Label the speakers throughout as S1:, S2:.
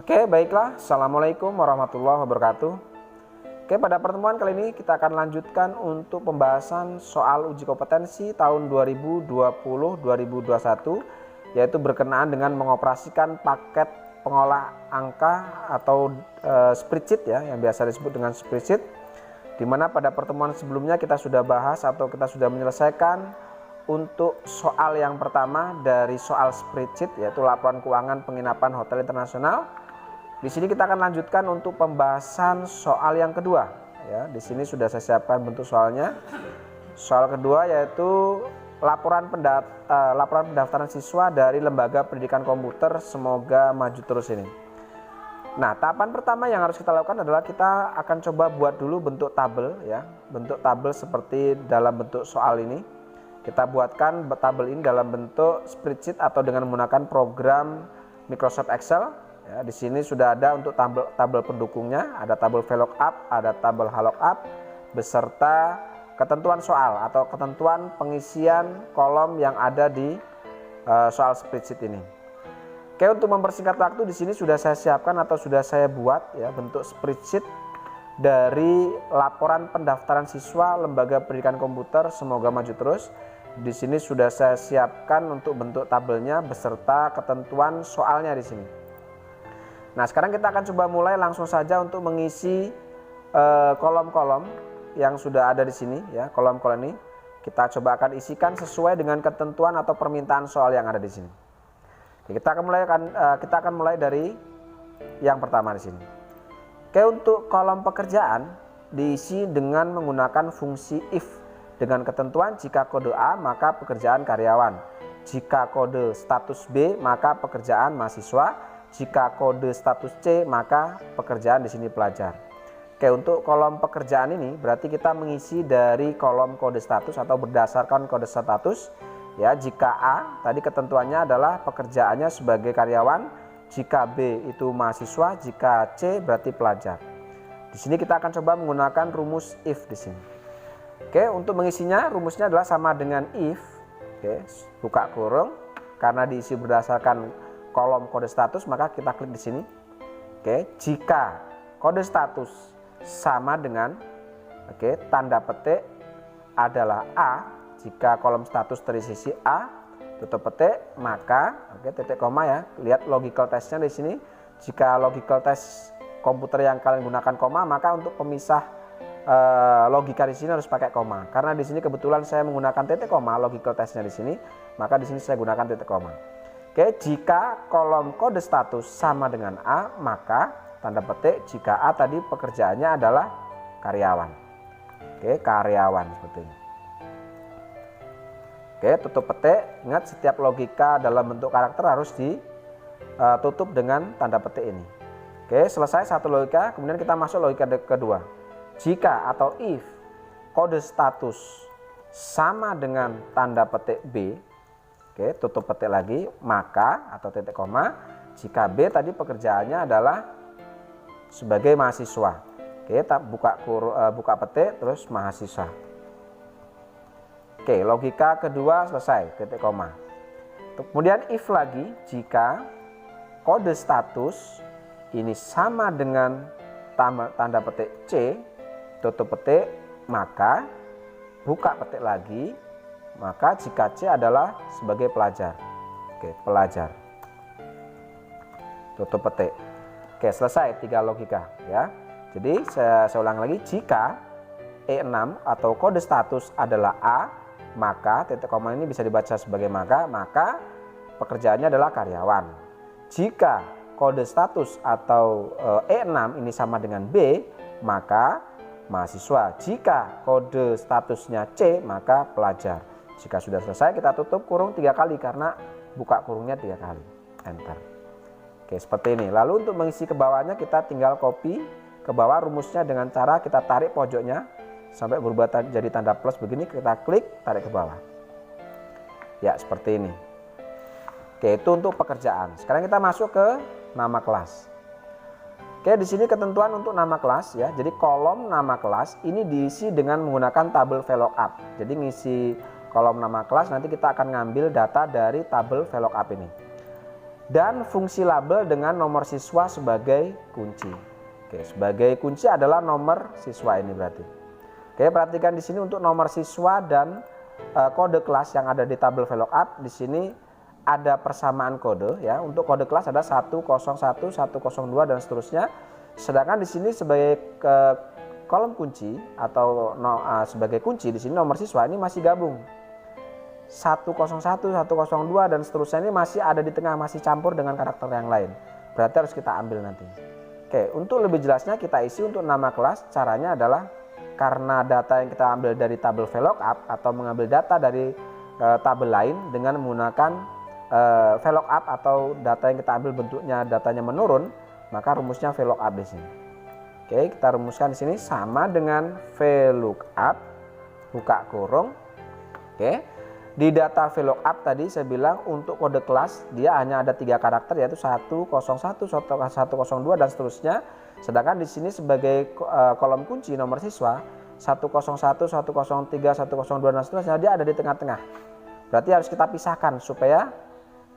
S1: Oke, baiklah. Assalamualaikum warahmatullahi wabarakatuh. Oke, pada pertemuan kali ini kita akan lanjutkan untuk pembahasan soal uji kompetensi tahun 2020-2021, yaitu berkenaan dengan mengoperasikan paket pengolah angka atau spreadsheet ya, yang biasa disebut dengan spreadsheet, di mana pada pertemuan sebelumnya kita sudah bahas atau kita sudah menyelesaikan untuk soal yang pertama dari soal spreadsheet, yaitu laporan keuangan penginapan hotel internasional. Di sini kita akan lanjutkan untuk pembahasan soal yang kedua. Ya, di sini sudah saya siapkan bentuk soalnya. Soal kedua yaitu laporan pendaftaran siswa dari Lembaga Pendidikan Komputer Semoga Maju Terus ini. Nah, tahapan pertama yang harus kita lakukan adalah kita akan coba buat dulu bentuk tabel ya, bentuk tabel seperti dalam bentuk soal ini. Kita buatkan tabel ini dalam bentuk spreadsheet atau dengan menggunakan program Microsoft Excel. Ya, di sini sudah ada untuk tabel pendukungnya, ada tabel VLOOKUP, ada tabel HLOOKUP, beserta ketentuan soal atau ketentuan pengisian kolom yang ada di soal spreadsheet ini. Oke, untuk mempersingkat waktu di sini sudah saya siapkan atau sudah saya buat ya bentuk spreadsheet dari laporan pendaftaran siswa Lembaga Pendidikan Komputer Semoga Maju Terus. Di sini sudah saya siapkan untuk bentuk tabelnya beserta ketentuan soalnya di sini. Nah, sekarang kita akan coba mulai langsung saja untuk mengisi kolom-kolom yang sudah ada di sini ya. Kolom-kolom ini kita coba akan isikan sesuai dengan ketentuan atau permintaan soal yang ada di sini. Kita akan mulai dari yang pertama di sini. Oke, untuk kolom pekerjaan diisi dengan menggunakan fungsi if dengan ketentuan jika kode A maka pekerjaan karyawan, jika kode status B maka pekerjaan mahasiswa, jika kode status C maka pekerjaan di sini pelajar. Oke, untuk kolom pekerjaan ini berarti kita mengisi dari kolom kode status atau berdasarkan kode status ya. Jika A tadi ketentuannya adalah pekerjaannya sebagai karyawan, jika B itu mahasiswa, jika C berarti pelajar. Di sini kita akan coba menggunakan rumus if di sini. Oke, untuk mengisinya rumusnya adalah sama dengan if. Oke, buka kurung, karena diisi berdasarkan kolom kode status maka kita klik di sini. Oke, jika kode status sama dengan tanda petik adalah A, jika kolom status terisi A, tutup petik, maka titik koma ya. Lihat logical testnya di sini. Jika logical test komputer yang kalian gunakan koma, maka untuk pemisah logika di sini harus pakai koma. Karena di sini kebetulan saya menggunakan titik koma logical testnya di sini, maka di sini saya gunakan titik koma. Oke, jika kolom kode status sama dengan A, maka tanda petik jika A tadi pekerjaannya adalah karyawan. Oke, karyawan seperti ini. Oke, tutup petik. Ingat, setiap logika dalam bentuk karakter harus ditutup dengan tanda petik ini. Oke, selesai satu logika, kemudian kita masuk logika kedua. Jika atau if kode status sama dengan tanda petik B, oke, tutup petik lagi, maka atau titik koma, jika B tadi pekerjaannya adalah sebagai mahasiswa. Oke, buka petik terus mahasiswa. Oke, logika kedua selesai, titik koma. Kemudian if lagi, jika kode status ini sama dengan tanda petik C, tutup petik, maka buka petik lagi, maka jika C adalah sebagai pelajar. Oke, pelajar. Tutup petik. Oke, selesai 3 logika ya. Jadi saya ulang lagi, jika E6 atau kode status adalah A, maka titik koma ini bisa dibaca sebagai maka pekerjaannya adalah karyawan. Jika kode status atau E6 ini sama dengan B, maka mahasiswa. Jika kode statusnya C, maka pelajar. Jika sudah selesai kita tutup kurung 3 kali karena buka kurungnya 3 kali. Enter. Oke, seperti ini. Lalu untuk mengisi ke bawahnya kita tinggal copy ke bawah rumusnya dengan cara kita tarik pojoknya sampai berubah jadi tanda plus begini, kita klik tarik ke bawah. Ya, seperti ini. Oke, itu untuk pekerjaan. Sekarang kita masuk ke nama kelas. Oke, di sini ketentuan untuk nama kelas ya. Jadi kolom nama kelas ini diisi dengan menggunakan tabel VLOOKUP. Jadi ngisi kolom nama kelas nanti kita akan ngambil data dari tabel VLOOKUP ini. dan fungsi label dengan nomor siswa sebagai kunci. Oke, sebagai kunci adalah nomor siswa ini berarti. Oke, perhatikan di sini untuk nomor siswa dan kode kelas yang ada di tabel VLOOKUP. Di sini ada persamaan kode ya. Untuk kode kelas ada 101, 102 dan seterusnya. Sedangkan di sini sebagai kolom kunci atau sebagai kunci di sini nomor siswa ini masih gabung. 101, 102 dan seterusnya ini masih ada di tengah, masih campur dengan karakter yang lain. Berarti harus kita ambil nanti. Oke, untuk lebih jelasnya kita isi untuk nama kelas. Caranya adalah karena data yang kita ambil dari tabel VLOOKUP atau mengambil data dari tabel lain dengan menggunakan VLOOKUP atau data yang kita ambil bentuknya datanya menurun, maka rumusnya VLOOKUP di sini. Oke, kita rumuskan di sini sama dengan VLOOKUP buka kurung. Oke. Di data VLOOKUP tadi saya bilang untuk kode kelas dia hanya ada 3 karakter yaitu 101, 102 dan seterusnya. Sedangkan di sini sebagai kolom kunci nomor siswa 101, 103, 102 dan seterusnya dia ada di tengah-tengah. Berarti harus kita pisahkan supaya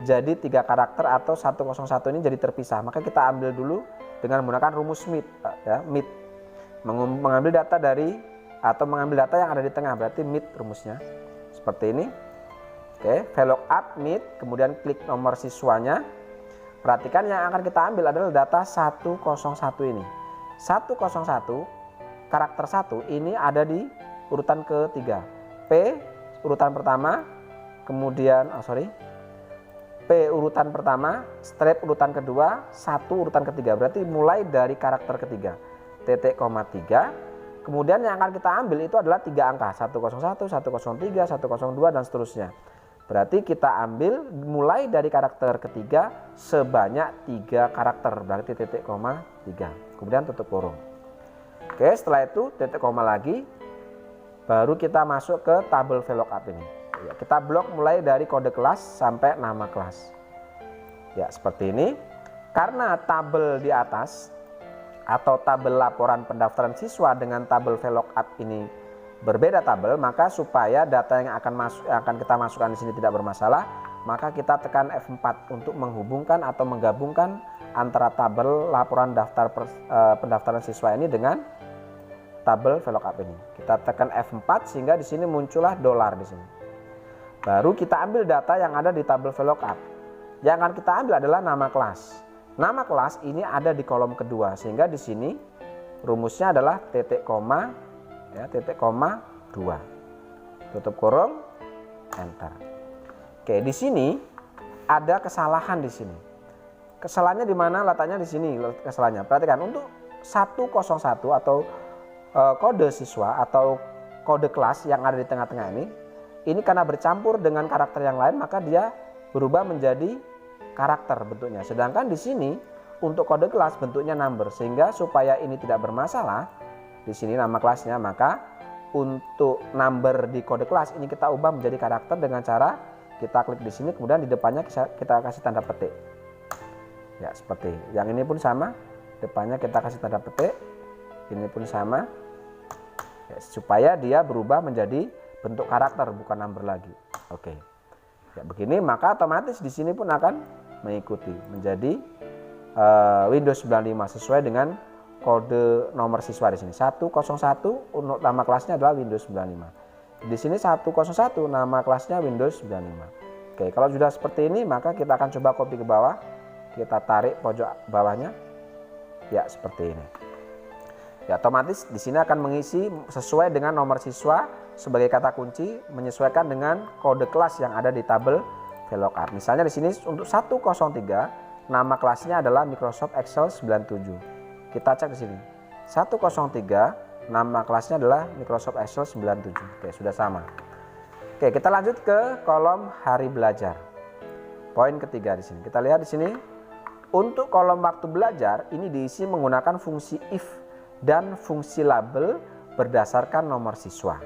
S1: jadi 3 karakter atau 101 ini jadi terpisah. Maka kita ambil dulu dengan menggunakan rumus MIT ya, MIT. Mengambil data dari atau mengambil data yang ada di tengah berarti MIT rumusnya. Seperti ini. Oke, VLOOKUP MIT, kemudian klik nomor siswanya. Perhatikan yang akan kita ambil adalah data 101 ini. 101 karakter 1 ini ada di urutan ketiga. P urutan pertama, kemudian P urutan pertama, strip urutan kedua, 1 urutan ketiga. Berarti mulai dari karakter ketiga. Titik koma 3. Kemudian yang akan kita ambil itu adalah 3 angka, 101, 103, 102 dan seterusnya. Berarti kita ambil mulai dari karakter ketiga sebanyak 3 karakter, berarti titik koma 3. Kemudian tutup kurung. Oke, setelah itu titik koma lagi, baru kita masuk ke tabel VLOOKUP ini. Ya, kita blok mulai dari kode kelas sampai nama kelas. Ya, seperti ini. Karena tabel di atas atau tabel laporan pendaftaran siswa dengan tabel VLOOKUP ini berbeda tabel, maka supaya data yang akan kita masukkan di sini tidak bermasalah, maka kita tekan F4 untuk menghubungkan atau menggabungkan antara tabel laporan pendaftaran siswa ini dengan tabel VLOOKUP ini. Kita tekan F4 sehingga di sini muncullah dolar di sini. Baru kita ambil data yang ada di tabel VLOOKUP. Yang akan kita ambil adalah nama kelas. Nama kelas ini ada di kolom kedua sehingga di sini rumusnya adalah titik koma ya, titik koma 2. Tutup kurung, enter. Oke, di sini ada kesalahan di sini. Kesalahannya di mana? Letaknya di sini kesalahannya. Perhatikan untuk 101 atau kode siswa atau kode kelas yang ada di tengah-tengah ini karena bercampur dengan karakter yang lain maka dia berubah menjadi karakter bentuknya. Sedangkan di sini untuk kode kelas bentuknya number, sehingga supaya ini tidak bermasalah di sini nama kelasnya, maka untuk number di kode kelas ini kita ubah menjadi karakter dengan cara kita klik di sini, kemudian di depannya kita kasih tanda petik. Ya, seperti yang ini pun sama, depannya kita kasih tanda petik, ini pun sama, ya, supaya dia berubah menjadi bentuk karakter bukan number lagi. Oke, ya begini maka otomatis di sini pun akan mengikuti menjadi Windows 95 sesuai dengan kode nomor siswa di sini. 101 untuk nama kelasnya adalah Windows 95. Di sini 101 nama kelasnya Windows 95. Oke, kalau sudah seperti ini maka kita akan coba copy ke bawah. Kita tarik pojok bawahnya. Ya, seperti ini. Ya, otomatis di sini akan mengisi sesuai dengan nomor siswa sebagai kata kunci menyesuaikan dengan kode kelas yang ada di tabel VLOOKUP. Misalnya di sini untuk 103 nama kelasnya adalah Microsoft Excel 97. Kita cek di sini. 103 nama kelasnya adalah Microsoft Excel 97. Oke, sudah sama. Oke, kita lanjut ke kolom hari belajar. Poin ketiga di sini. Kita lihat di sini. Untuk kolom waktu belajar ini diisi menggunakan fungsi if dan fungsi label berdasarkan nomor siswa.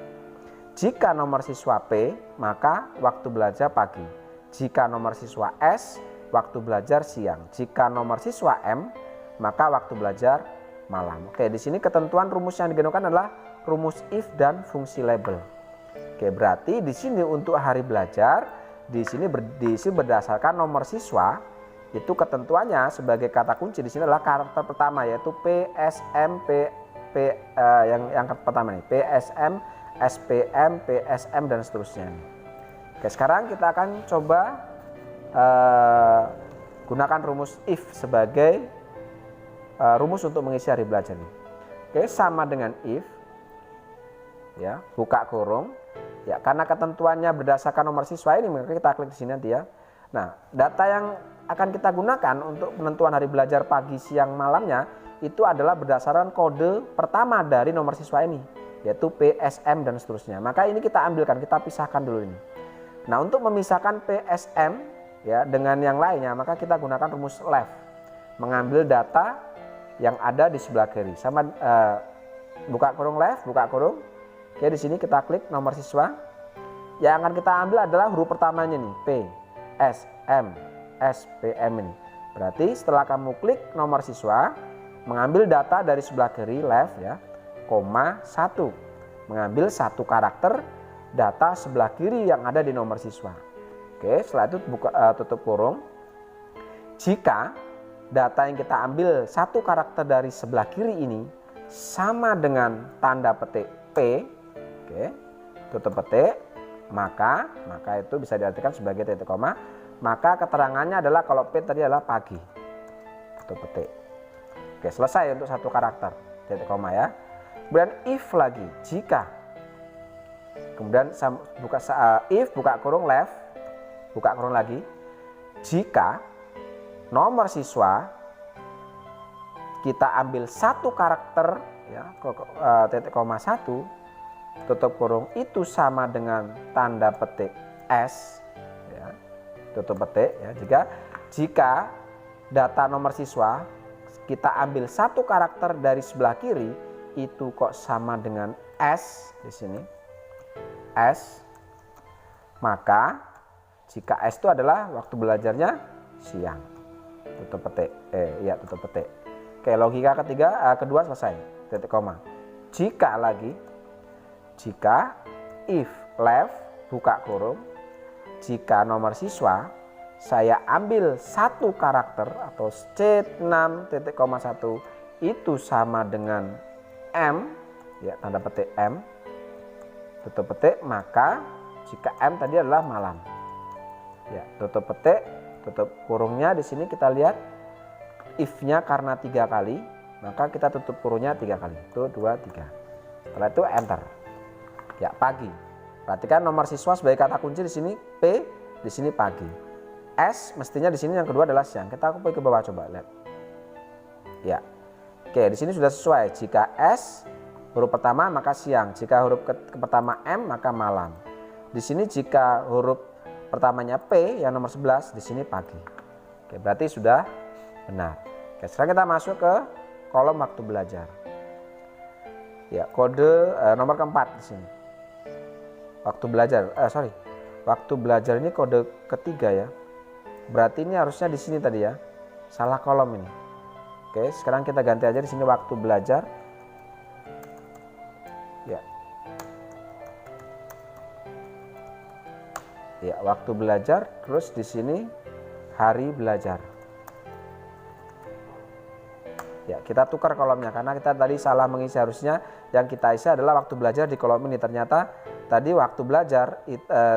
S1: Jika nomor siswa P, maka waktu belajar pagi. Jika nomor siswa S, waktu belajar siang. Jika nomor siswa M, maka waktu belajar malam. Oke, di sini ketentuan rumus yang digunakan adalah rumus if dan fungsi label. Oke, berarti di sini untuk hari belajar di sini diisi berdasarkan nomor siswa Itu ketentuannya sebagai kata kunci di sini adalah karakter pertama, yaitu PSM, yang pertama nih, PSM, SPM, PSM dan seterusnya. Oke, sekarang kita akan coba gunakan rumus if sebagai rumus untuk mengisi hari belajar ini. Oke, sama dengan if, ya, buka kurung, ya, karena ketentuannya berdasarkan nomor siswa ini, maka kita klik di sini nanti ya. Nah, data yang akan kita gunakan untuk penentuan hari belajar pagi, siang, malamnya itu adalah berdasarkan kode pertama dari nomor siswa ini, yaitu PSM dan seterusnya. Maka ini kita ambilkan, kita pisahkan dulu ini. Nah, untuk memisahkan PSM ya dengan yang lainnya, maka kita gunakan rumus left, mengambil data yang ada di sebelah kiri. Sama buka kurung left, buka kurung. Oke, di sini kita klik nomor siswa. Yang akan kita ambil adalah huruf pertamanya nih, P, S, M, SPM ini. Berarti setelah kamu klik nomor siswa, mengambil data dari sebelah kiri left ya, koma 1. Mengambil satu karakter data sebelah kiri yang ada di nomor siswa. Oke, setelah itu tutup kurung. Jika data yang kita ambil satu karakter dari sebelah kiri ini sama dengan tanda petik P, oke, tutup petik, maka itu bisa diartikan sebagai titik koma. Maka keterangannya adalah kalau P tadi adalah pagi, tutup petik. Oke, selesai untuk satu karakter, titik koma ya. Kemudian if lagi, jika, kemudian if buka kurung left, buka kurung lagi, jika nomor siswa kita ambil satu karakter ya, titik koma 1, tutup kurung, itu sama dengan tanda petik S ya, tutup petik ya. Jika data nomor siswa kita ambil satu karakter dari sebelah kiri, itu kok sama dengan S di sini, S, maka jika S itu adalah waktu belajarnya siang, tutup petik, tutup petik. Oke, logika kedua selesai, titik koma. Jika if left, buka kurung, jika nomor siswa saya ambil satu karakter atau C6 titik koma 1 itu sama dengan M ya, tanda petik M, tutup petik, maka jika M tadi adalah malam ya, tutup petik, tutup kurungnya. Di sini kita lihat if-nya karena 3 kali, maka kita tutup kurungnya 3 kali, 1, 2, 3. Setelah itu enter ya, pagi. Perhatikan nomor siswa sebagai kata kunci di sini P, di sini pagi. S mestinya di sini yang kedua adalah siang. Kita pergi ke bawah, coba lihat. Ya. Oke, di sini sudah sesuai. Jika S huruf pertama maka siang, jika huruf pertama M maka malam. Di sini jika huruf pertamanya P yang nomor 11, di sini pagi. Oke, berarti sudah benar. Oke, sekarang kita masuk ke kolom waktu belajar. Ya, kode nomor keempat di sini. Waktu belajar ini kode ketiga ya. Berarti ini harusnya di sini tadi ya. Salah kolom ini. Oke, sekarang kita ganti aja di sini waktu belajar. Ya. Ya, waktu belajar, terus di sini hari belajar. Ya, kita tukar kolomnya karena kita tadi salah mengisi, harusnya yang kita isi adalah waktu belajar di kolom ini. Ternyata tadi waktu belajar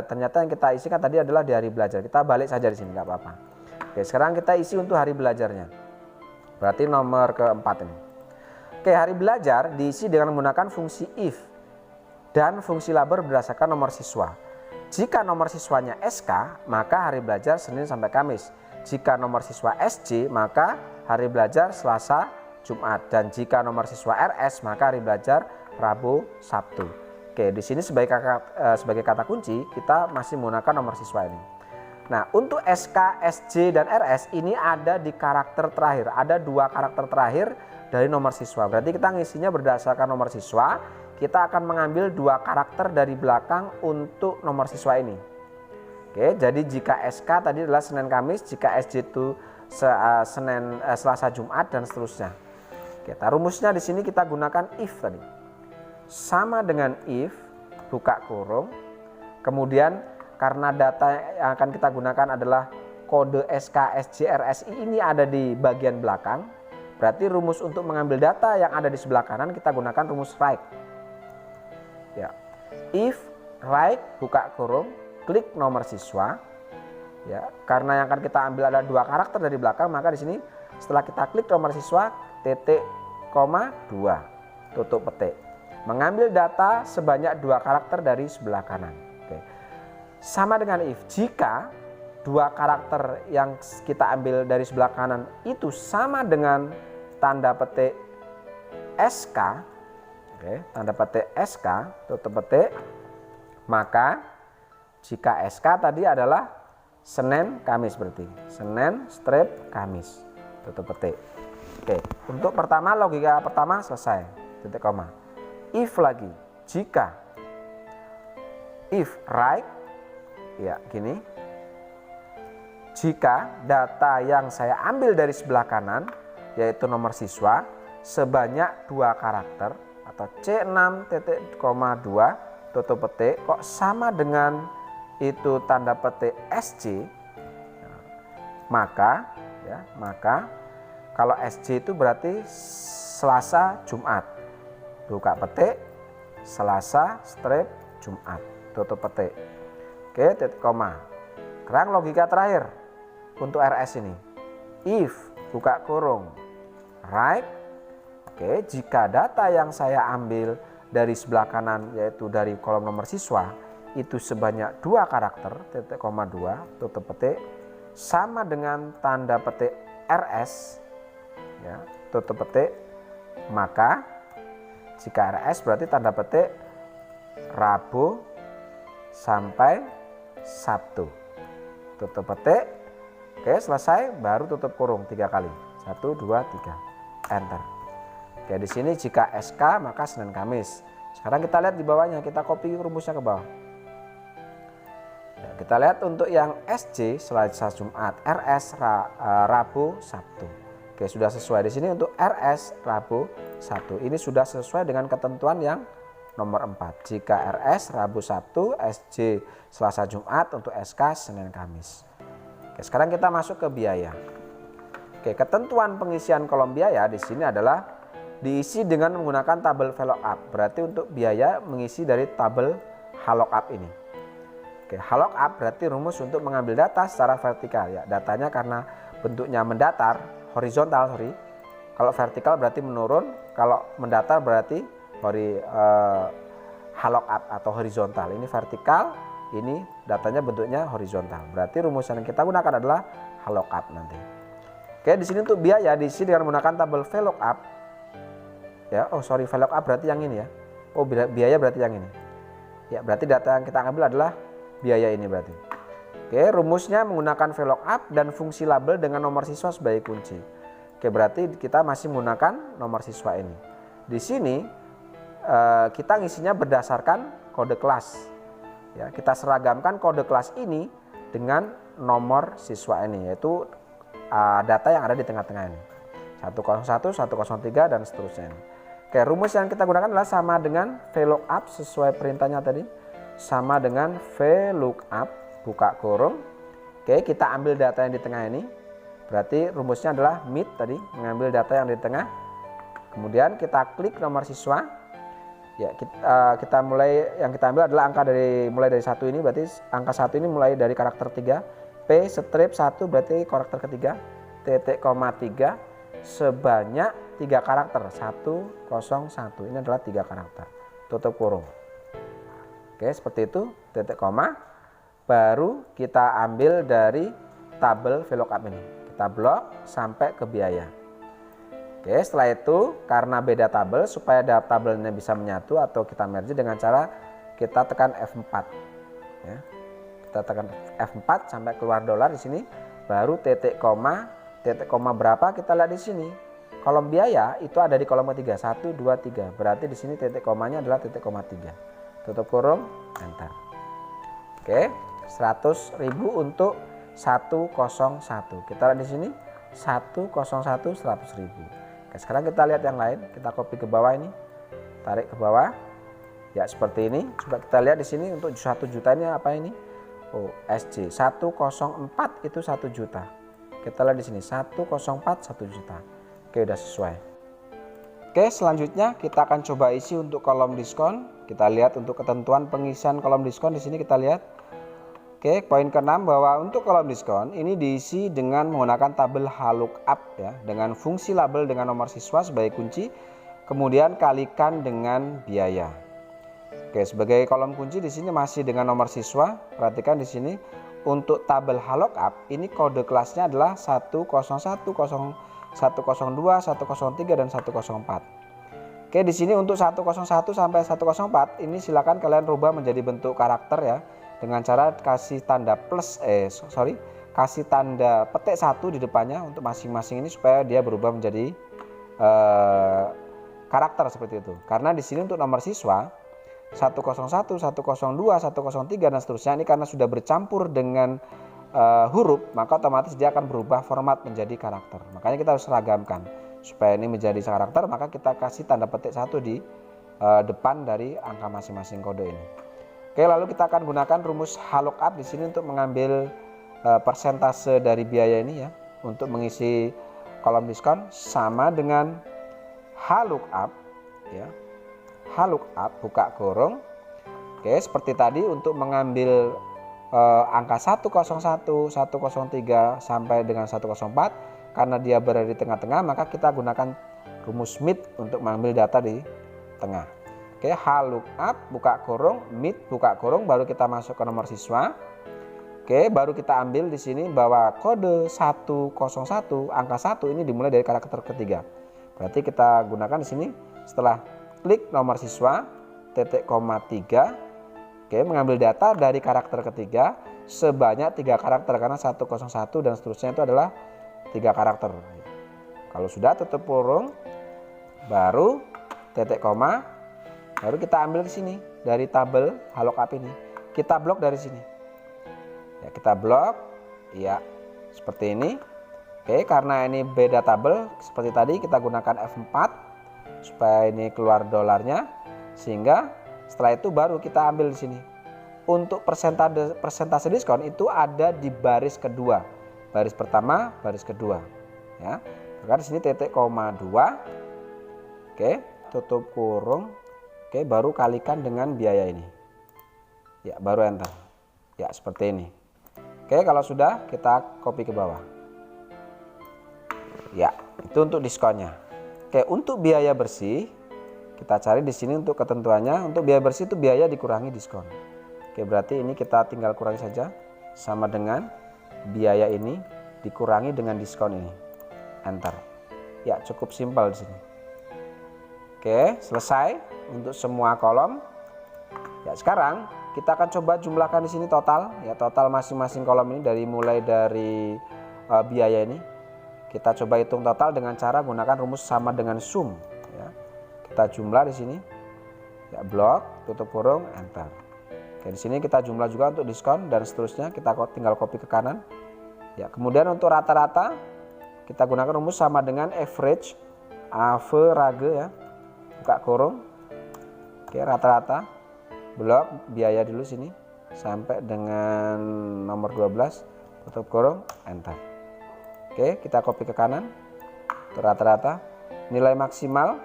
S1: ternyata yang kita isi kan tadi adalah di hari belajar. Kita balik saja di sini, nggak apa-apa. Oke, sekarang kita isi untuk hari belajarnya. Berarti nomor keempat ini. Oke, hari belajar diisi dengan menggunakan fungsi if dan fungsi labor berdasarkan nomor siswa. Jika nomor siswanya SK, maka hari belajar Senin sampai Kamis. Jika nomor siswa SJ, maka hari belajar Selasa, Jumat. Dan jika nomor siswa RS, maka hari belajar Rabu, Sabtu. Oke, di sini sebagai kata kunci kita masih menggunakan nomor siswa ini. Nah, untuk SK, SJ, dan RS ini ada di karakter terakhir. Ada 2 karakter terakhir dari nomor siswa. Berarti kita ngisinya berdasarkan nomor siswa. Kita akan mengambil 2 karakter dari belakang untuk nomor siswa ini. Oke, jadi jika SK tadi adalah Senin Kamis, jika SJ itu Selasa Jumat dan seterusnya. Oke, rumusnya di sini kita gunakan if tadi. Sama dengan if, buka kurung. Kemudian karena data yang akan kita gunakan adalah kode SK, SJ, RSI ini ada di bagian belakang, berarti rumus untuk mengambil data yang ada di sebelah kanan kita gunakan rumus write. Ya. If write buka kurung, klik nomor siswa. Ya, karena yang akan kita ambil ada 2 karakter dari belakang, maka di sini setelah kita klik nomor siswa, titik, koma, 2, tutup petik. Mengambil data sebanyak 2 karakter dari sebelah kanan. Oke. Sama dengan if, jika 2 karakter yang kita ambil dari sebelah kanan itu sama dengan tanda petik SK, oke, tanda petik SK, tutup petik, maka jika SK tadi adalah Senin, Kamis berarti Senin strip Kamis, tutup petik. Oke, untuk pertama logika pertama selesai, titik koma. If lagi, jika, if write, ya gini, jika data yang saya ambil dari sebelah kanan yaitu nomor siswa sebanyak 2 karakter atau C6 titik koma 2 tutup petik kok sama dengan itu tanda petik SJ, maka kalau SJ itu berarti Selasa Jumat, buka petik, Selasa strip Jumat, tutup petik. Oke, titik koma. Sekarang logika terakhir untuk RS ini, if buka kurung write, oke, jika data yang saya ambil dari sebelah kanan yaitu dari kolom nomor siswa itu sebanyak 2 karakter, titik koma 2, tutup petik, sama dengan tanda petik RS, ya, tutup petik, maka jika RS berarti tanda petik Rabu sampai Sabtu, tutup petik. Oke, selesai, baru tutup kurung 3 kali, 1, 2, 3, enter. Oke, di sini jika SK maka Senin Kamis. Sekarang kita lihat di bawahnya, kita copy rumusnya ke bawah. Ya, kita lihat untuk yang SJ Selasa Jumat, RS Rabu Sabtu. Oke, sudah sesuai. Di sini untuk RS Rabu Sabtu ini sudah sesuai dengan ketentuan yang nomor 4. Jika RS Rabu Sabtu, SJ Selasa Jumat, untuk SK Senin Kamis. Oke, sekarang kita masuk ke biaya. Oke, ketentuan pengisian kolom biaya di sini adalah diisi dengan menggunakan tabel VLOOKUP. Berarti untuk biaya mengisi dari tabel HLOOKUP ini. Oke, HLOOKUP berarti rumus untuk mengambil data secara vertikal, ya. Datanya karena bentuknya mendatar, horizontal, sorry. Kalau vertikal berarti menurun, kalau mendatar berarti HLOOKUP atau horizontal. Ini vertikal, ini datanya bentuknya horizontal. Berarti rumus yang kita gunakan adalah HLOOKUP nanti. Oke, di sini untuk biaya diisi dengan menggunakan tabel VLOOKUP. Ya, VLOOKUP berarti yang ini ya. Oh, biaya berarti yang ini. Ya, berarti data yang kita ambil adalah biaya ini berarti. Oke, rumusnya menggunakan VLOOKUP dan fungsi label dengan nomor siswa sebagai kunci. Oke, berarti kita masih menggunakan nomor siswa ini. Di sini kita ngisinya berdasarkan kode kelas. Ya, kita seragamkan kode kelas ini dengan nomor siswa ini, yaitu data yang ada di tengah-tengah ini. 101, 103 dan seterusnya. Oke, rumus yang kita gunakan adalah sama dengan VLOOKUP sesuai perintahnya tadi. Sama dengan VLOOKUP buka kurung. Oke, kita ambil data yang di tengah ini. Berarti rumusnya adalah MIT tadi, mengambil data yang di tengah. Kemudian kita klik nomor siswa. Ya, kita mulai, yang kita ambil adalah angka mulai dari 1 ini, berarti angka 1 ini mulai dari karakter 3. P strip 1 berarti karakter ketiga, titik koma 3 sebanyak 3 karakter, 101. Ini adalah 3 karakter. Tutup kurung. Oke, seperti itu, titik koma. Baru kita ambil dari tabel VLOOKUP ini. Kita blok sampai ke biaya. Oke, setelah itu karena beda tabel, supaya tabelnya bisa menyatu atau kita merge dengan cara kita tekan F4. Ya. Kita tekan F4 sampai keluar dolar di sini, baru titik koma berapa kita lihat di sini. Kolom biaya itu ada di kolom ketiga, 1, 2, 3. Berarti di sini titik komanya adalah titik koma 3. Tutup kurung, enter. Oke, 100.000 untuk 101. Kita lihat di sini 101 100.000. Oke, sekarang kita lihat yang lain, kita copy ke bawah ini. Tarik ke bawah. Ya, seperti ini. Coba kita lihat di sini untuk 1 juta ini apa ini? USJ. 104 itu 1 juta. Kita lihat di sini 104 1 juta. Oke, udah sesuai. Oke, selanjutnya kita akan coba isi untuk kolom diskon. Kita lihat untuk ketentuan pengisian kolom diskon di sini kita lihat. Oke, poin ke-6 bahwa untuk kolom diskon ini diisi dengan menggunakan tabel HLOOKUP ya, dengan fungsi label dengan nomor siswa sebagai kunci, kemudian kalikan dengan biaya. Oke, sebagai kolom kunci di sini masih dengan nomor siswa. Perhatikan di sini untuk tabel HLOOKUP ini kode kelasnya adalah 101, 102, 103 dan 104. Oke, di sini untuk 101 sampai 104 ini silakan kalian rubah menjadi bentuk karakter ya, dengan cara kasih tanda kasih tanda petik 1 di depannya untuk masing-masing ini supaya dia berubah menjadi karakter seperti itu. Karena di sini untuk nomor siswa 101, 102, 103 dan seterusnya ini karena sudah bercampur dengan huruf, maka otomatis dia akan berubah format menjadi karakter. Makanya kita harus seragamkan supaya ini menjadi karakter, maka kita kasih tanda petik 1 di depan dari angka masing-masing kode ini. Oke, lalu kita akan gunakan rumus HLOOKUP di sini untuk mengambil persentase dari biaya ini ya, untuk mengisi kolom diskon sama dengan HLOOKUP ya. HLOOKUP buka kurung. Oke, seperti tadi untuk mengambil angka 101, 103 sampai dengan 104 karena dia berada di tengah-tengah, maka kita gunakan rumus MIT untuk mengambil data di tengah. Oke, HLOOKUP buka kurung, MIT buka kurung, baru kita masuk ke nomor siswa. Oke, baru kita ambil di sini bahwa kode 101 angka 1 ini dimulai dari karakter ketiga. Berarti kita gunakan di sini setelah klik nomor siswa titik koma 3. Oke, mengambil data dari karakter ketiga sebanyak 3 karakter karena 101 dan seterusnya itu adalah 3 karakter. Kalau sudah tutup kurung, baru titik koma, baru kita ambil di sini dari tabel HLOOKUP ini. Kita blok dari sini. Ya, kita blok. Ya, seperti ini. Oke, karena ini beda tabel seperti tadi kita gunakan F4 supaya ini keluar dolarnya. Sehingga setelah itu baru kita ambil di sini. Untuk persentase diskon itu ada di baris kedua. Baris pertama, baris kedua. Ya. Maka di sini titik koma 2. Oke, tutup kurung. Oke, baru kalikan dengan biaya ini. Ya, baru enter. Ya, seperti ini. Oke, kalau sudah kita copy ke bawah. Ya, itu untuk diskonnya. Oke, untuk biaya bersih kita cari di sini untuk ketentuannya. Untuk biaya bersih itu biaya dikurangi diskon. Oke, berarti ini kita tinggal kurangi saja sama dengan biaya ini dikurangi dengan diskon ini. Enter. Ya, cukup simpel di sini. Oke, selesai untuk semua kolom. Ya, sekarang kita akan coba jumlahkan di sini total ya, total masing-masing kolom ini mulai dari biaya ini. Kita coba hitung total dengan cara gunakan rumus sama dengan sum ya. Kita jumlah di sini. Ya, blok, tutup kurung, enter. Oke, di sini kita jumlah juga untuk diskon dan seterusnya, kita tinggal copy ke kanan. Ya, kemudian untuk rata-rata kita gunakan rumus sama dengan average, average ya. Buka kurung. Oke, rata-rata. Blok biaya dulu sini sampai dengan nomor 12, tutup kurung, enter. Oke, kita copy ke kanan. Rata-rata. Nilai maksimal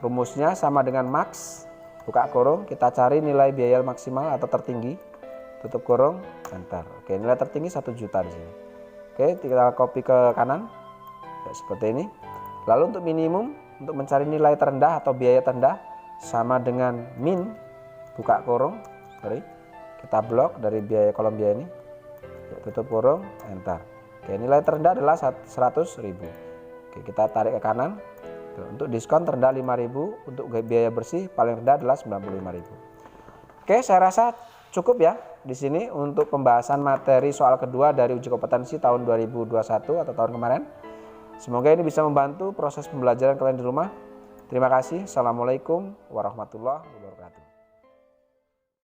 S1: rumusnya sama dengan max. Buka kurung, kita cari nilai biaya maksimal atau tertinggi. Tutup kurung, enter. Oke, nilai tertinggi 1 juta di sini. Oke, kita copy ke kanan. Ya, seperti ini. Lalu untuk minimum, untuk mencari nilai terendah atau biaya terendah sama dengan min, buka kurung, kita blok dari biaya kolom biaya ini, ya, tutup kurung, enter. Oke, nilai terendah adalah 100.000. Oke, kita tarik ke kanan. Untuk diskon terendah 5.000, untuk biaya bersih paling rendah adalah 95.000. Oke, saya rasa cukup ya di sini untuk pembahasan materi soal kedua dari uji kompetensi tahun 2021 atau tahun kemarin. Semoga ini bisa membantu proses pembelajaran kalian di rumah. Terima kasih. Assalamualaikum warahmatullahi wabarakatuh.